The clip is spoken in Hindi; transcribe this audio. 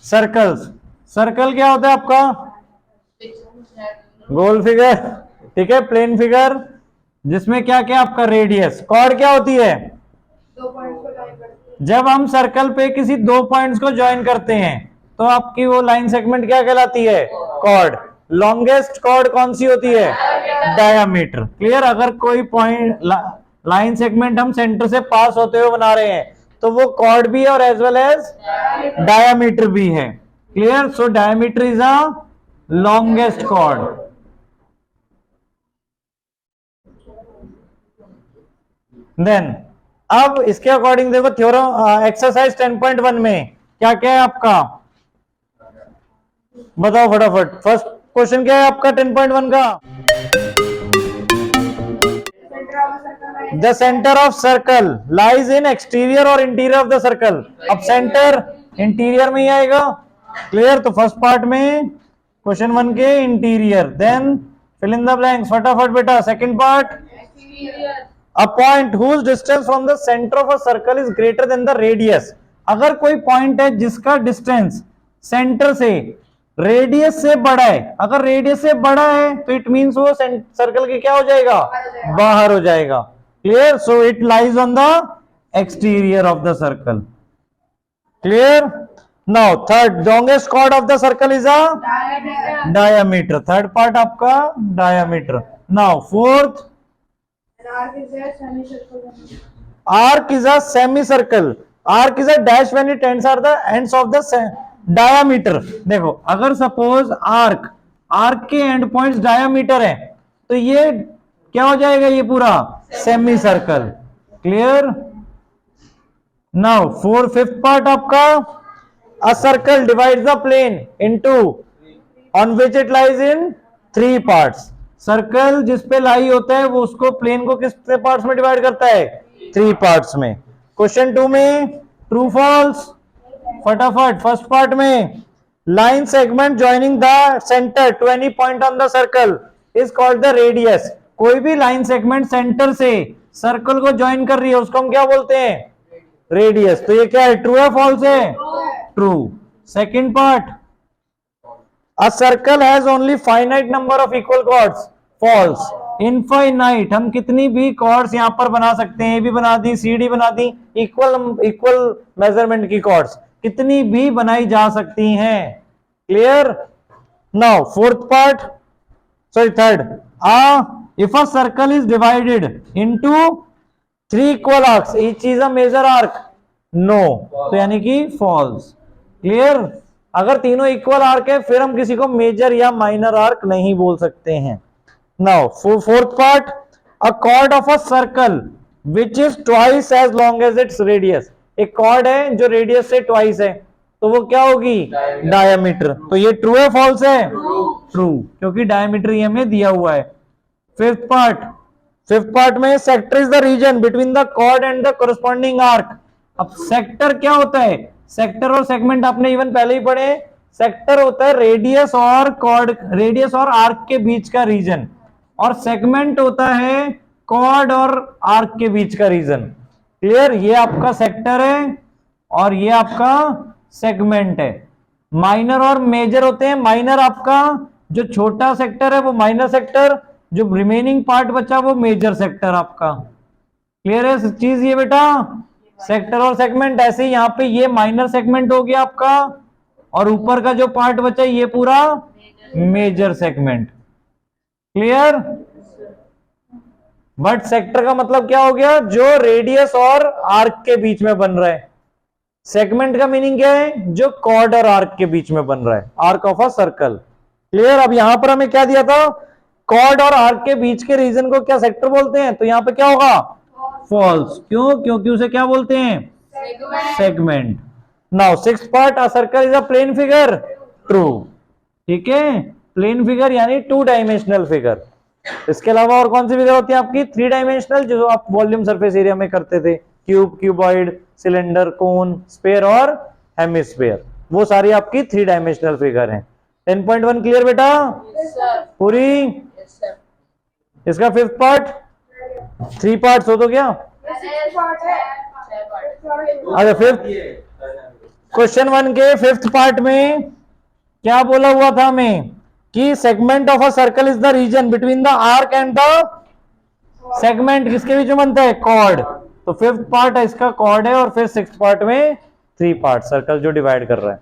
सर्कल्स, सर्कल क्या होता है आपका? गोल फिगर, ठीक है, प्लेन फिगर जिसमें क्या क्या आपका रेडियस। कॉर्ड क्या होती है? जब हम सर्कल पे किसी दो पॉइंट्स को ज्वाइन करते हैं तो आपकी वो लाइन सेगमेंट क्या कहलाती है? कॉर्ड। लॉन्गेस्ट कॉर्ड कौन सी होती है? डायामीटर। क्लियर? अगर कोई पॉइंट लाइन सेगमेंट हम सेंटर से पास होते हुए बना रहे हैं तो वो कॉर्ड भी है और एज वेल एज डायामीटर भी है। Clear? So diameter is a longest chord. Then अब इसके अकॉर्डिंग देखो थ्योरम एक्सरसाइज 10.1 में क्या क्या है आपका? बताओ फटाफट। फर्स्ट क्वेश्चन क्या है आपका 10.1 का? The centre of circle lies in exterior और इंटीरियर ऑफ द सर्कल। अब सेंटर इंटीरियर में ही आएगा। क्लियर? तो फर्स्ट पार्ट में क्वेश्चन 1 के interior, then fill in the blanks फटाफट बेटा। Second part, a point whose distance from the center of a circle is greater than the radius। अगर कोई पॉइंट है जिसका डिस्टेंस सेंटर से रेडियस से बड़ा है, अगर रेडियस से बड़ा है तो इट मींस वो सर्कल के क्या हो जाएगा? बाहर हो जाएगा। Clear? So it lies on the exterior of the circle. Clear? Now third, longest chord of the circle is a diameter. Third part आपका diameter. Now fourth, arc is a semicircle, arc is a dash when it ends are the ends of the diameter। देखो अगर सपोज आर्क के एंड पॉइंट्स डायामीटर है तो ये क्या हो जाएगा? ये पूरा semicircle. Clear? Now fifth part आपका, a circle divides the plane into on which it lies in 3 parts. Circle जिस पे लाई होता है वो उसको प्लेन को किस पार्ट्स में डिवाइड करता है? 3 पार्ट्स में। क्वेश्चन 2 में ट्रू फॉल्स फटाफट। फर्स्ट पार्ट में line segment joining the centre to any point on the circle is called the radius. कोई भी लाइन सेगमेंट सेंटर से सर्कल को ज्वाइन कर रही है उसको हम क्या बोलते हैं? रेडियस। तो ये क्या है? ट्रू है फॉल्स है? True. Second part, a circle has only finite number of equal chords। false। Infinite, हम कितनी भी कॉर्ड्स यहां पर बना सकते हैं। ए भी बना दी, सी डी बना दी, इक्वल मेजरमेंट की कॉर्ड्स कितनी भी बनाई जा सकती हैं। Clear? Now fourth part, sorry third, if a circle is divided into 3 equal arcs each is a major arc. No, तो यानी कि फॉल्स। क्लियर? अगर तीनों इक्वल आर्क है फिर हम किसी को मेजर या माइनर आर्क नहीं बोल सकते हैं। Now fourth part, a chord of a circle which is twice as long as its radius. एक कॉर्ड है जो रेडियस से ट्वाइस है तो वो क्या होगी? डायामीटर। तो ये ट्रू है फॉल्स है? ट्रू, क्योंकि डायामीटर ये हमें दिया हुआ है। फिफ्थ पार्ट में sector is the region between the chord and the corresponding arc. अब सेक्टर क्या होता है? सेक्टर और सेगमेंट आपने इवन पहले ही पढ़े। सेक्टर होता है रेडियस और आर्क के बीच का रीजन, और सेगमेंट होता है कॉर्ड और आर्क के बीच का रीजन। क्लियर? ये आपका सेक्टर है और ये आपका सेगमेंट है। माइनर और मेजर होते हैं। माइनर आपका जो छोटा सेक्टर है वो माइनर सेक्टर, जो रिमेनिंग पार्ट बचा वो मेजर सेक्टर आपका। क्लियर है चीज ये बेटा? सेक्टर और सेगमेंट। ऐसे ही यहां पे ये माइनर सेगमेंट हो गया आपका और ऊपर का जो पार्ट बचा ये पूरा major segment. Clear? But sector का मतलब क्या हो गया? जो रेडियस और आर्क के बीच में बन रहा है। सेगमेंट का मीनिंग क्या है? जो कॉर्ड और आर्क के बीच में बन रहा है, arc of a circle. Clear? अब यहां पर हमें क्या दिया था? कॉर्ड और आर्क के बीच के रीजन को क्या सेक्टर बोलते हैं? तो यहां पे क्या होगा? फॉल्स। क्यों? क्योंकि उसे क्या बोलते हैं? Segment. Now sixth part, a circle is a plane figure. True. ठीक है, प्लेन फिगर यानी 2 डायमेंशनल फिगर। इसके अलावा और कौन सी फिगर होती है आपकी? 3 डायमेंशनल, जो आप वॉल्यूम सरफेस एरिया में करते थे। क्यूब, क्यूबॉइड, सिलेंडर, कोन, स्फीयर और हेमिस्फीयर, वो सारी आपकी 3 डायमेंशनल फिगर हैं। 10.1 क्लियर बेटा? पूरी? इसका फिफ्थ पार्ट 3 पार्ट्स हो तो क्या? अच्छा फिफ्थ क्वेश्चन 1 के 5th पार्ट में क्या बोला हुआ था हमें कि segment of a circle is the region between the arc and the segment, किसके बीच में बनता है, कॉर्ड। तो 5th पार्ट है इसका कॉर्ड है, और फिर 6th पार्ट में 3 पार्ट सर्कल जो डिवाइड कर रहा है।